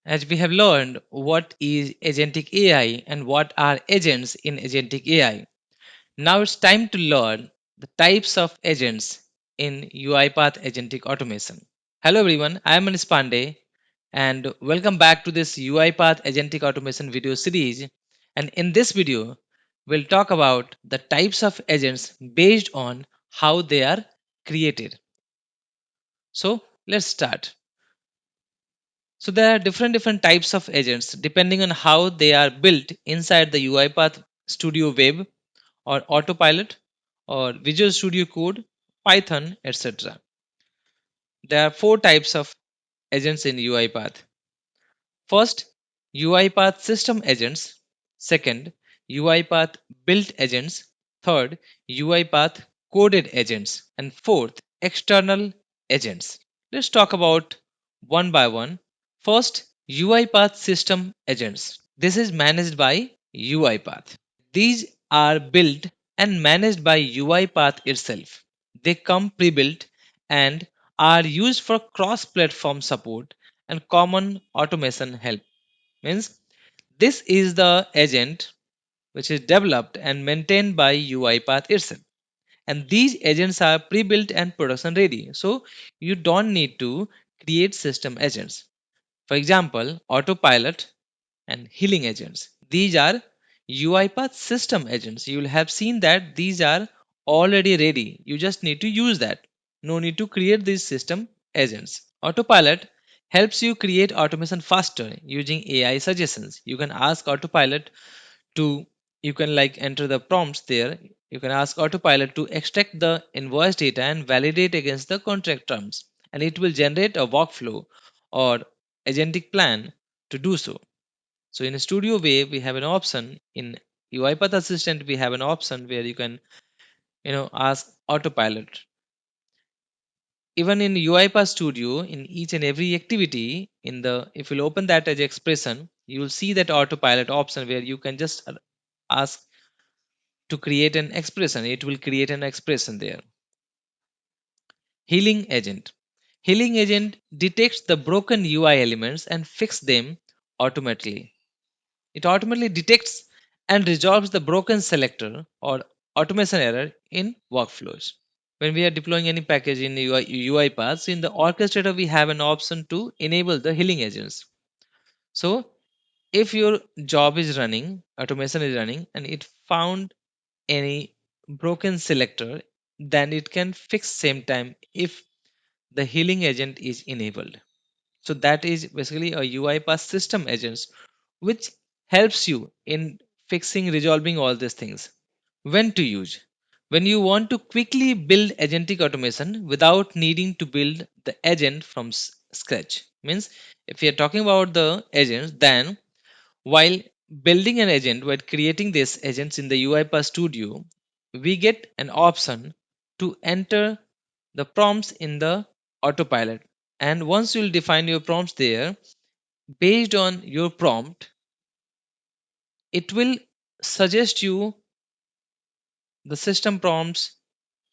As we have learned what is agentic AI and what are agents in agentic AI, now it's time to learn the types of agents in UiPath Agentic Automation. Hello everyone, I am Manish Pandey and welcome back to this UiPath Agentic Automation video series. And in this video, we'll talk about the types of agents based on how they are created. So let's start. So there are different types of agents depending on how they are built inside the UiPath Studio Web or Autopilot or Visual Studio Code, Python, etc. There are four types of agents in UiPath. First, UiPath system agents. Second, UiPath built agents. Third, UiPath coded agents. And fourth, external agents. Let's talk about one by one. First, UiPath system agents. This is managed by UiPath. These are built and managed by UiPath itself. They come pre-built and are used for cross-platform support and common automation help. Means this is the agent which is developed and maintained by UiPath itself. And these agents are pre-built and production ready. So you don't need to create system agents. For example, autopilot and healing agents. These are UiPath system agents. You will have seen that these are already ready. You just need to use that. No need to create these system agents. Autopilot helps you create automation faster using AI suggestions. You can ask Autopilot to, you can like enter the prompts there. You can ask Autopilot to extract the invoice data and validate against the contract terms. And it will generate a workflow or agentic plan to do so. So in Studio Wave, we have an option. In UiPath Assistant, we have an option where you can, ask Autopilot. Even in UiPath Studio, in each and every activity, if you'll open that as expression, you will see that Autopilot option where you can just ask to create an expression. It will create an expression there. Healing agent. Healing agent detects the broken UI elements and fix them automatically. It automatically detects and resolves the broken selector or automation error in workflows. When we are deploying any package in UiPath, in the orchestrator, we have an option to enable the healing agents. So if your job is running, automation is running, and it found any broken selector, then it can fix same time if the healing agent is enabled. So that is basically a UiPath system agents which helps you in fixing, resolving all these things. When to use? When you want to quickly build agentic automation without needing to build the agent from scratch. Means if we are talking about the agents, then while building an agent, while creating these agents in the UiPath Studio, we get an option to enter the prompts in the autopilot. And once you'll define your prompts there, based on your prompt, it will suggest you the system prompts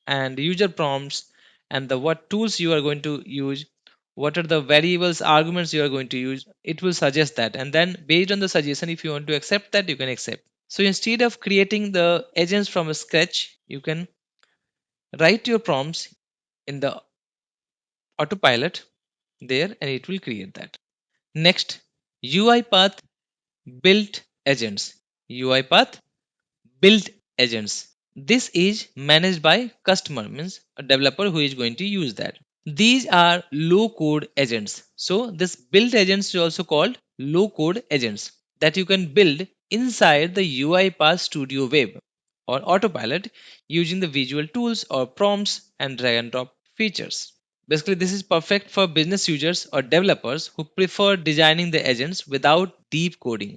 and user prompts and the what tools you are going to use, what are the variables arguments you are going to use. It will suggest that, and then based on the suggestion, if you want to accept that, you can accept. So instead of creating the agents from a sketch, you can write your prompts in the autopilot there and it will create that. Next, UiPath built agents. UiPath built agents. This is managed by customer, means a developer who is going to use that. These are low code agents. So this built agents is also called low code agents that you can build inside the UiPath Studio Web or Autopilot using the visual tools or prompts and drag and drop features. Basically, this is perfect for business users or developers who prefer designing the agents without deep coding,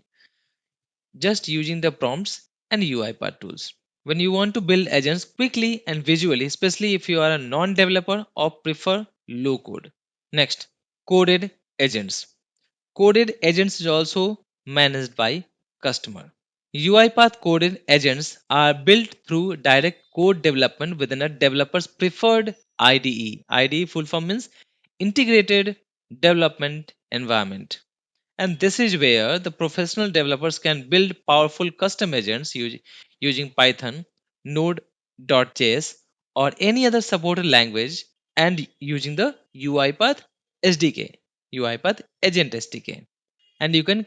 just using the prompts and UiPath tools. When you want to build agents quickly and visually, especially if you are a non-developer or prefer low code. Next, coded agents. Coded agents is also managed by customer. UiPath coded agents are built through direct code development within a developer's preferred IDE. IDE full form means integrated development environment. And this is where the professional developers can build powerful custom agents using Python, Node.js, or any other supported language, and using the UiPath SDK, UiPath Agent SDK. And you can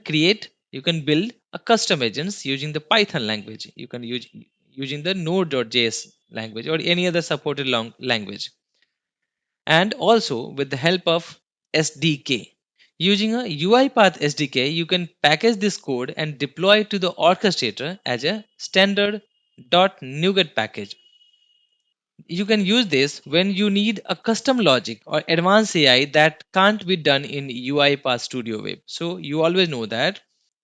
build a custom agents using the Python language. You can use using the Node.js language or any other supported language, and also with the help of SDK. Using a UiPath SDK, you can package this code and deploy it to the orchestrator as a standard .NuGet package. You can use this when you need a custom logic or advanced AI that can't be done in UiPath Studio Web. So you always know that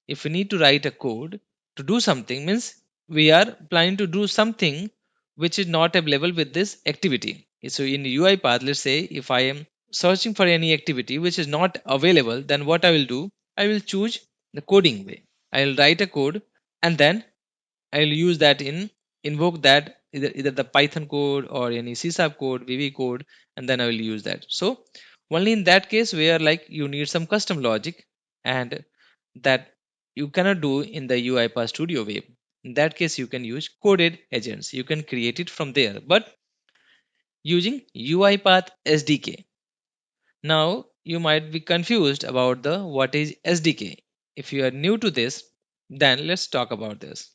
if we need to write a code to do something, means we are planning to do something which is not available with this activity. So in UiPath, let's say if I am searching for any activity which is not available, then what I will do, I will choose the coding way. I will write a code and then I'll use that in invoke that either the Python code or any C# code, VB code, and then I will use that. So only in that case where like you need some custom logic and that you cannot do in the UiPath Studio Web. In that case, you can use coded agents. You can create it from there, but using UiPath SDK. Now you might be confused about the what is SDK. If you are new to this, then let's talk about this.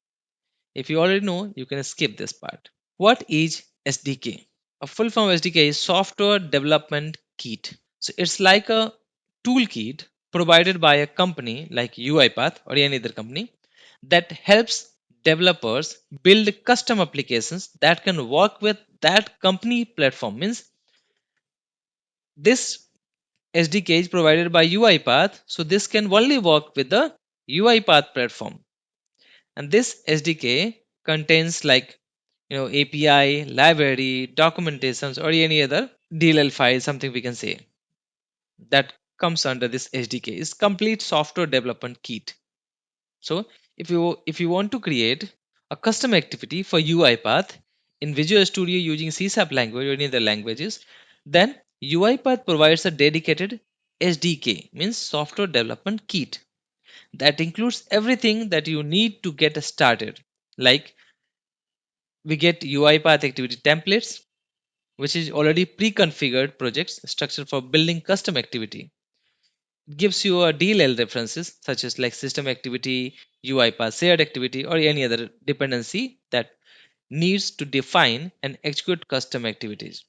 If you already know, you can skip this part. What is SDK? A full form SDK is Software Development Kit. So it's like a toolkit provided by a company like UiPath or any other company that helps developers build custom applications that can work with that company platform. Means this SDK is provided by UiPath, so this can only work with the UiPath platform. And this SDK contains like API, library, documentations, or any other DLL file, something we can say that comes under this SDK is complete software development kit. So if you want to create a custom activity for UiPath in Visual Studio using C# language or any other languages, then UiPath provides a dedicated SDK, means software development kit, that includes everything that you need to get started. Like we get UiPath activity templates, which is already pre-configured projects structure for building custom activity. It gives you a DLL references such as like system activity, UiPath shared activity, or any other dependency that needs to define and execute custom activities.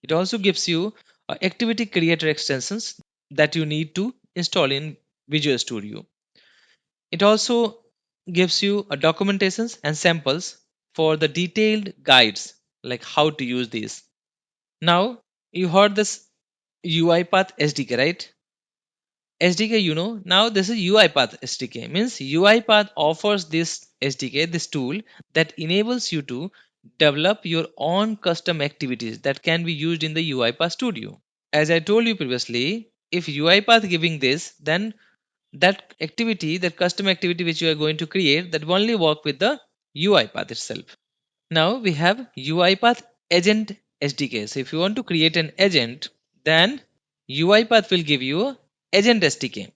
It also gives you activity creator extensions that you need to install in Visual Studio. It also gives you a documentations and samples for the detailed guides like how to use these. Now you heard this UiPath SDK, right? SDK, now this is UiPath SDK. Means UiPath offers this SDK, this tool that enables you to develop your own custom activities that can be used in the UiPath Studio. As I told you previously, if UiPath giving this, then that activity, that custom activity which you are going to create, that only work with the UiPath itself. Now we have UiPath Agent SDK. So if you want to create an agent, then UiPath will give you Agent SDK.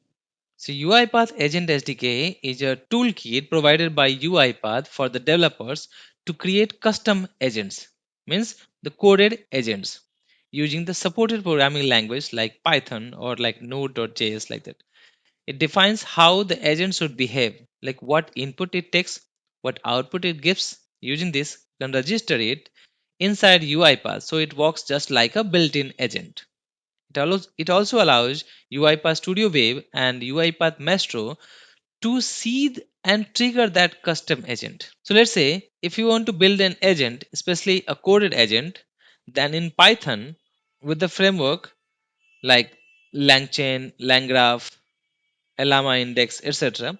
So UiPath Agent SDK is a toolkit provided by UiPath for the developers to create custom agents, means the coded agents using the supported programming language like Python or like Node.js like that. It defines how the agent should behave, like what input it takes, what output it gives. Using this, you can register it inside UiPath so it works just like a built-in agent. It also allows UiPath Studio Web and UiPath Maestro to seed and trigger that custom agent. So let's say if you want to build an agent, especially a coded agent, then in Python with the framework like LangChain, LangGraph, Llama Index, etc.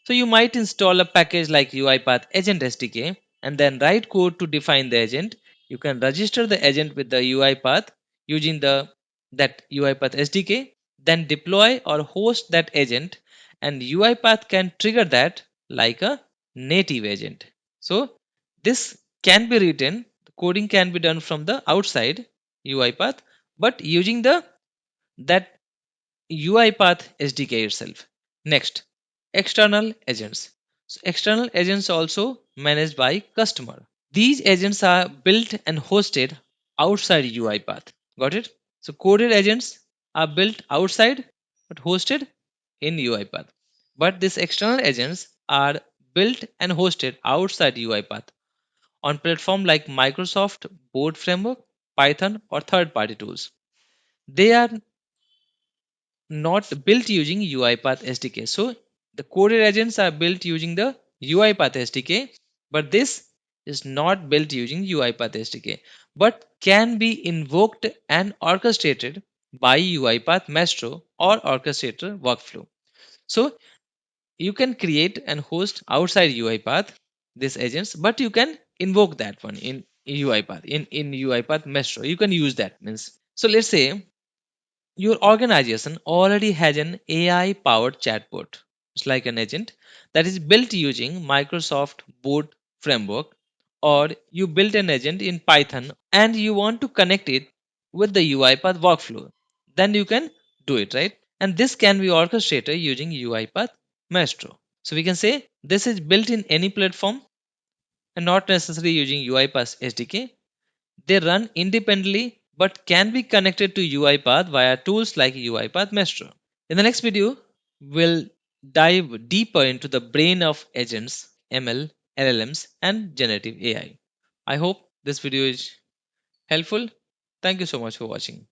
So you might install a package like UiPath Agent SDK and then write code to define the agent. You can register the agent with the UiPath using the that UiPath SDK, then deploy or host that agent, and UiPath can trigger that like a native agent. So this can be written, the coding can be done from the outside UiPath, but using the that UiPath SDK itself. Next, external agents. So external agents also managed by customer. These agents are built and hosted outside UiPath. Got it? So coded agents are built outside but hosted in UiPath. But these external agents are built and hosted outside UiPath on platform like Microsoft Board Framework, Python, or third-party tools. They are not built using UiPath SDK. So the coded agents are built using the UiPath SDK, but this is not built using UiPath SDK, but can be invoked and orchestrated by UiPath Maestro or orchestrator workflow. So you can create and host outside UiPath these agents, but you can invoke that one in UiPath in UiPath Maestro. You can use that means. So let's say your organization already has an AI powered chatbot. It's like an agent that is built using Microsoft Board framework, or you built an agent in Python and you want to connect it with the UiPath workflow. Then you can do it, right? And this can be orchestrated using UiPath Maestro. So we can say this is built in any platform and not necessarily using UiPath SDK. They run independently but can be connected to UiPath via tools like UiPath Maestro. In the next video, we'll dive deeper into the brain of agents, ML, LLMs, and generative AI. I hope this video is helpful. Thank you so much for watching.